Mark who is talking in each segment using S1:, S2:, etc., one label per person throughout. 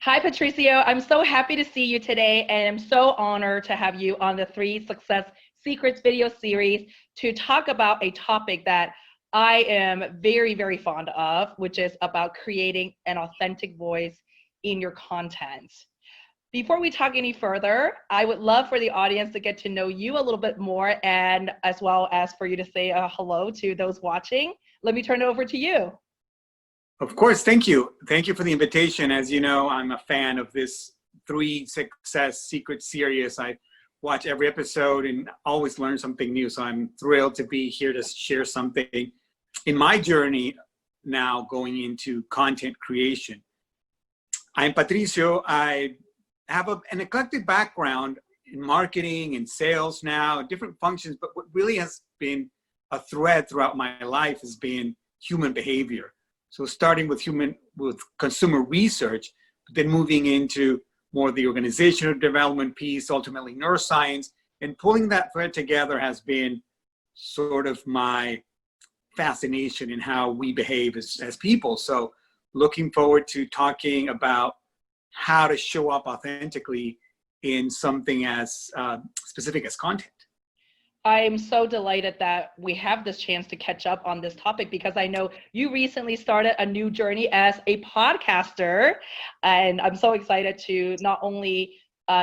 S1: Hi, Patricio. I'm so happy to see you today, and I'm so honored to have you on the Three Success Secrets video series to talk about a topic that I am very, very fond of, which is about creating an authentic voice in your content. Before we talk any further, I would love for the audience to get to know you a little bit more, and as well as for you to say a hello to those watching. Let me turn it over to you.
S2: Of course, thank you. Thank you for the invitation. As you know, I'm a fan of this Three Success Secret series. I watch every episode and always learn something new. So I'm thrilled to be here to share something in my journey now going into content creation. I'm Patricio. I have an eclectic background in marketing and sales now, different functions, but what really has been a thread throughout my life has been human behavior. So starting with consumer research, then moving into more the organizational development piece, ultimately neuroscience, and pulling that thread together has been sort of my fascination in how we behave as people. So looking forward to talking about how to show up authentically in something as specific as content.
S1: I'm so delighted that we have this chance to catch up on this topic because I know you recently started a new journey as a podcaster, and I'm so excited to not only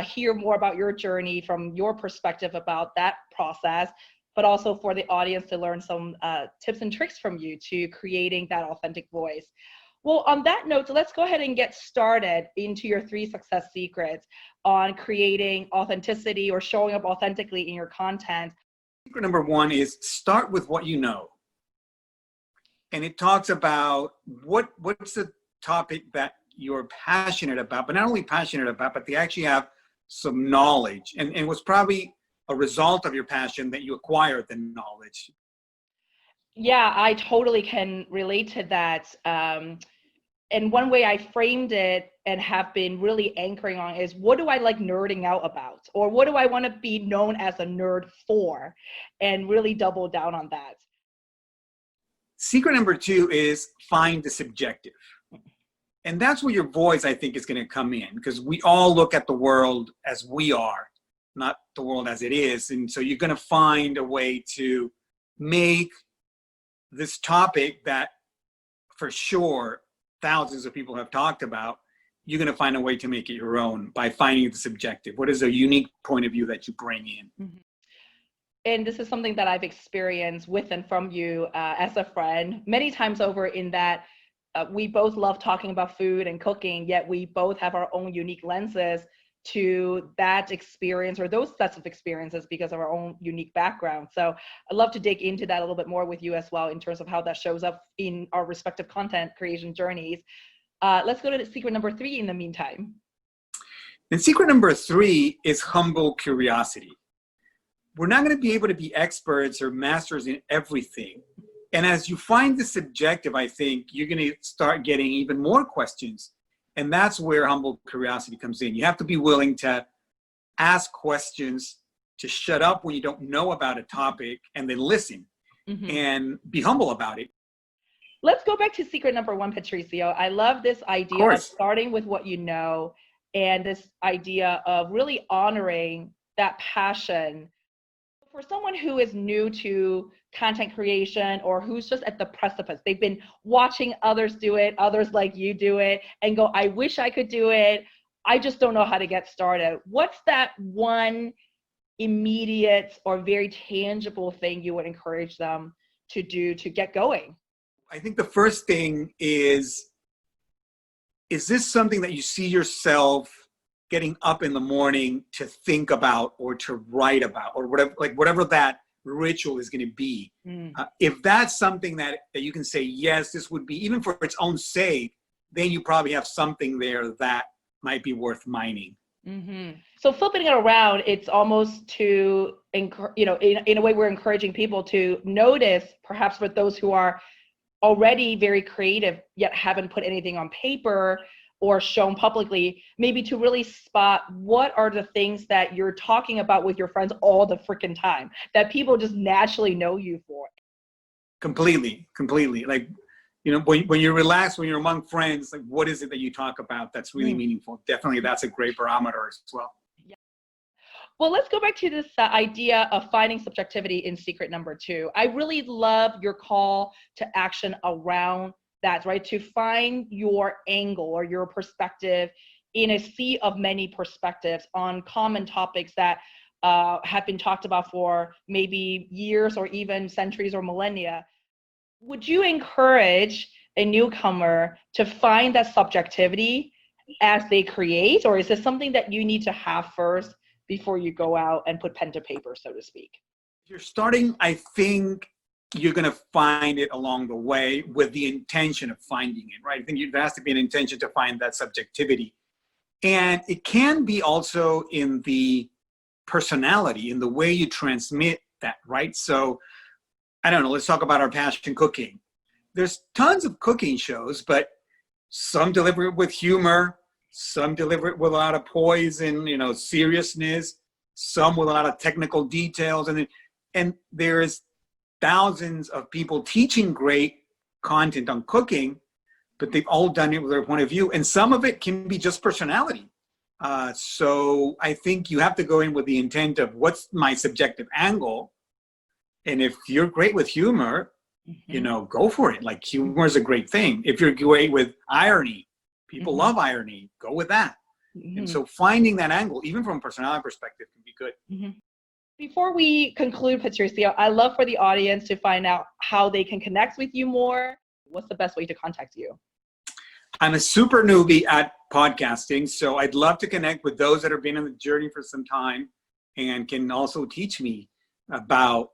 S1: hear more about your journey from your perspective about that process, but also for the audience to learn some tips and tricks from you to creating that authentic voice. Well, on that note, let's go ahead and get started into your three success secrets on creating authenticity or showing up authentically in your content.
S2: Secret number one is start with what you know. And it talks about what's the topic that you're passionate about, but not only passionate about, but they actually have some knowledge. And it was probably a result of your passion that you acquired the knowledge.
S1: Yeah, I totally can relate to that. And one way I framed it and have been really anchoring on is what do I like nerding out about? Or what do I want to be known as a nerd for? And really double down on that.
S2: Secret number two is find the subjective. And that's where your voice, I think, is going to come in, because we all look at the world as we are, not the world as it is. And so you're going to find a way to make this topic that for sure thousands of people have talked about, you're going to find a way to make it your own by finding the subjective. What is a unique point of view that you bring in?
S1: Mm-hmm. And this is something that I've experienced with and from you as a friend many times over, in that we both love talking about food and cooking, yet we both have our own unique lenses to that experience or those sets of experiences because of our own unique background. So I'd love to dig into that a little bit more with you as well in terms of how that shows up in our respective content creation journeys. Let's go to secret number three in the meantime.
S2: And secret number three is humble curiosity. We're not going to be able to be experts or masters in everything. And as you find the subjective, I think you're going to start getting even more questions. And that's where humble curiosity comes in. You have to be willing to ask questions, to shut up when you don't know about a topic, and then listen and be humble about it.
S1: Let's go back to secret number one, Patricio. I love this idea of starting with what you know, and this idea of really honoring that passion. For someone who is new to content creation or who's just at the precipice, they've been watching others do it, others like you do it, and go, I wish I could do it. I just don't know how to get started. What's that one immediate or very tangible thing you would encourage them to do to get going?
S2: I think the first thing is this something that you see yourself getting up in the morning to think about or to write about, or whatever that ritual is going to be? If that's something that you can say, yes, this would be, even for its own sake, then you probably have something there that might be worth mining.
S1: So flipping it around, it's almost to, in a way, we're encouraging people to notice, perhaps for those who are already very creative yet haven't put anything on paper or shown publicly, maybe to really spot what are the things that you're talking about with your friends all the freaking time that people just naturally know you for.
S2: Completely. Like, when you're relaxed, when you're among friends, like what is it that you talk about that's really meaningful? Definitely, that's a great barometer as well.
S1: Well, let's go back to this idea of finding subjectivity in secret number 2. I really love your call to action around that, right? To find your angle or your perspective in a sea of many perspectives on common topics that have been talked about for maybe years or even centuries or millennia. Would you encourage a newcomer to find that subjectivity as they create, or is this something that you need to have first before you go out and put pen to paper, so to speak?
S2: If you're starting, I think you're going to find it along the way with the intention of finding it, right? I think there has to be an intention to find that subjectivity. And it can be also in the personality, in the way you transmit that, right? So, I don't know, let's talk about our passion, cooking. There's tons of cooking shows, but some deliver it with humor, some deliver it with a lot of poise and, seriousness, some with a lot of technical details. And there's thousands of people teaching great content on cooking, but they've all done it with their point of view. And some of it can be just personality. So I think you have to go in with the intent of what's my subjective angle. And if you're great with humor, go for it. Like humor is a great thing. If you're great with irony, people love irony, go with that. And so finding that angle, even from a personality perspective, can be good.
S1: Before we conclude, Patricio, I love for the audience to find out how they can connect with you more. What's the best way to contact you?
S2: I'm a super newbie at podcasting, so I'd love to connect with those that have been on the journey for some time and can also teach me about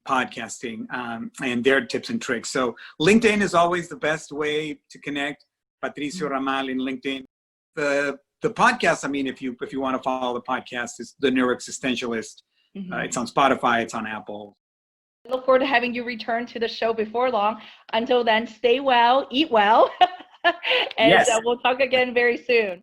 S2: podcasting and their tips and tricks. So LinkedIn is always the best way to connect. Patricio Ramal in LinkedIn. The podcast, I mean, if you want to follow the podcast, is The Neuroexistentialist. It's on Spotify, it's on Apple.
S1: I look forward to having you return to the show before long. Until then, stay well, eat well, and we'll talk again very soon.